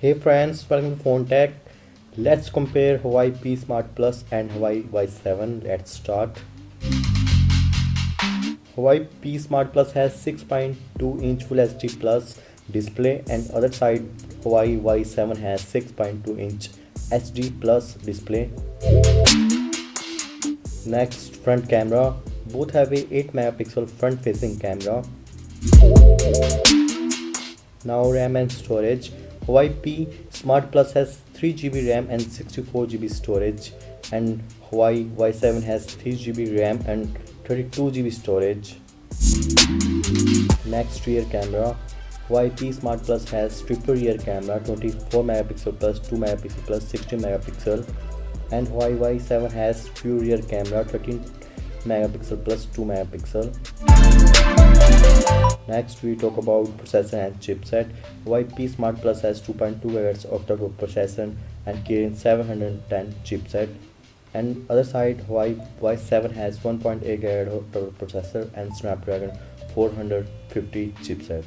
Hey friends, welcome to Phone Tech. Let's compare Huawei P Smart Plus and Huawei Y7. Let's start. Huawei P Smart Plus has 6.2-inch Full HD Plus display, and other side Huawei Y7 has 6.2-inch HD Plus display. Next, front camera. Both have a 8-megapixel front-facing camera. Now RAM and storage. Huawei P Smart Plus has 3GB RAM and 64GB storage, and Huawei Y7 has 3GB RAM and 32GB storage. Next, rear camera. Huawei P Smart Plus has triple rear camera, 24-megapixel plus 2-megapixel plus 16-megapixel, and Huawei Y7 has few rear camera, 13-megapixel plus 2-megapixel. Next, we talk about processor and chipset. Huawei P Smart Plus has 2.2 GHz octa-core processor and KEYone 710 chipset, and other side Huawei Y7 has 1.8 GHz octa-core processor and Snapdragon 450 chipset.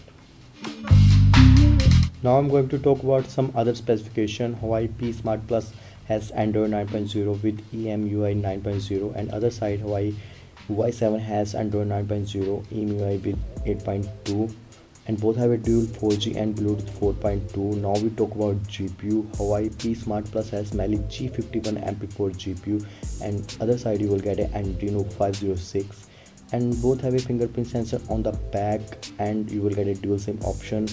Now I'm going to talk about some other specification. Huawei P Smart Plus has Android 9.0 with EMUI 9.0, and other side Huawei Y7 has Android 9.0 EMUI with 8.2, and both have a dual 4G and Bluetooth 4.2. Now we talk about GPU. Huawei P Smart Plus has Mali G51 MP4 GPU, and other side you will get an Adreno 506, and both have a fingerprint sensor on the back, and you will get a dual SIM option.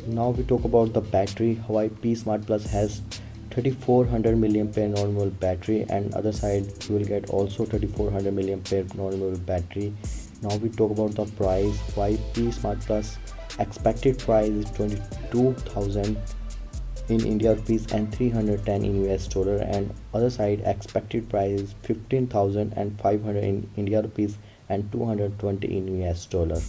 Now we talk about the battery. Huawei P Smart Plus has 3400 mAh normal battery, and other side you will get also 3400 mAh normal battery. Now we talk about the price. Huawei P Smart Plus expected price is 22,000 in India rupees and 310 in US dollar, and other side expected price is 15,500 in India rupees and 220 in US dollar.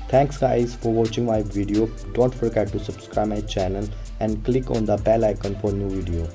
Thanks guys for watching my video. Don't forget to subscribe my channel and click on the bell icon for new video.